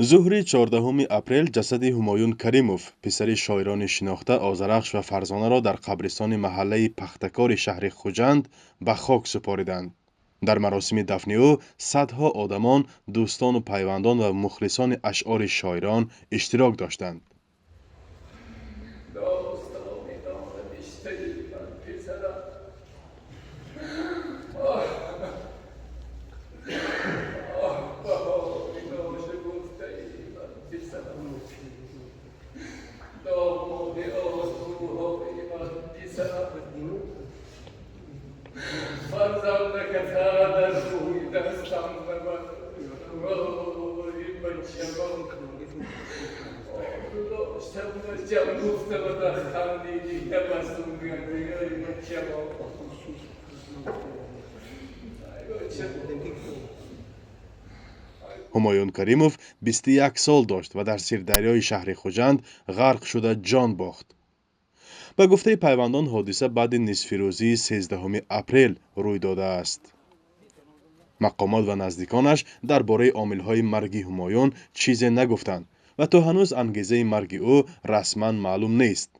ظهر 14 اپریل جسد همایون کریموف پسر شاعران شناخته آذرخش و فرزانه را در قبرستان محله پختکار شهر خوجند به خاک سپاریدند. در مراسم دفن او صدها آدمان، دوستان و پیوندان و مخلصان اشعار شاعران اشتراک داشتند. همایون کریموف 21 سال داشت و در سیردریای شهر خوجند غرق شده جان باخت. به گفته پیوندان حادثه بعد نصف روزی 13 اپریل روی داده است. مقامات و نزدیکانش درباره عامل‌های مرگ همایون چیزی نگفتند و تا هنوز انگیزه مرگ او رسما معلوم نیست.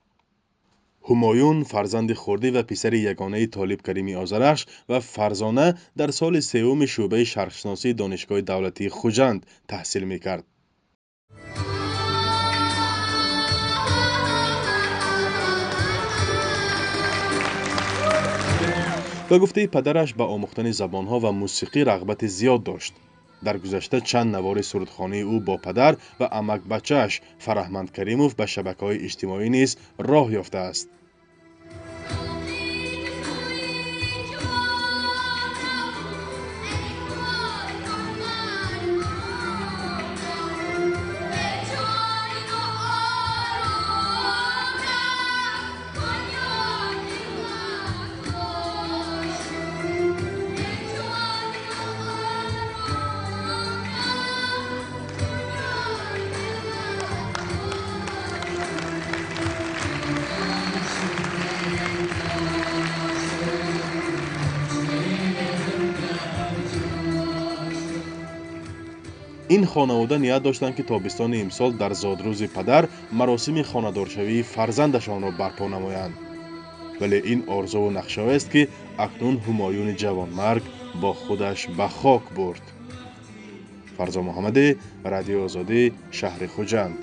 همایون فرزند خردی و پسر یگانه طالب کریمی آذرخش و فرزانه در سال سوم شعبه شرقشناسی دانشگاه دولتی خوجند تحصیل می‌کرد. به گفته پدرش به آموختن زبانها و موسیقی رغبت زیاد داشت. در گذشته چند نوار سرودخوانی او با پدر و عمک بچه‌اش فرهمند کریموف به شبکه‌های اجتماعی نیز راه یافته است. این خانواده نیت داشتند که تابستان امسال در زادروز پدر مراسم خانه‌دارشوی فرزندشان را برپا نمایند. ولی این آرزو و نقشه است که اکنون همایون جوانمرگ با خودش به خاک برد. فرزا محمدی، رادیو آزادی، شهر خوجند.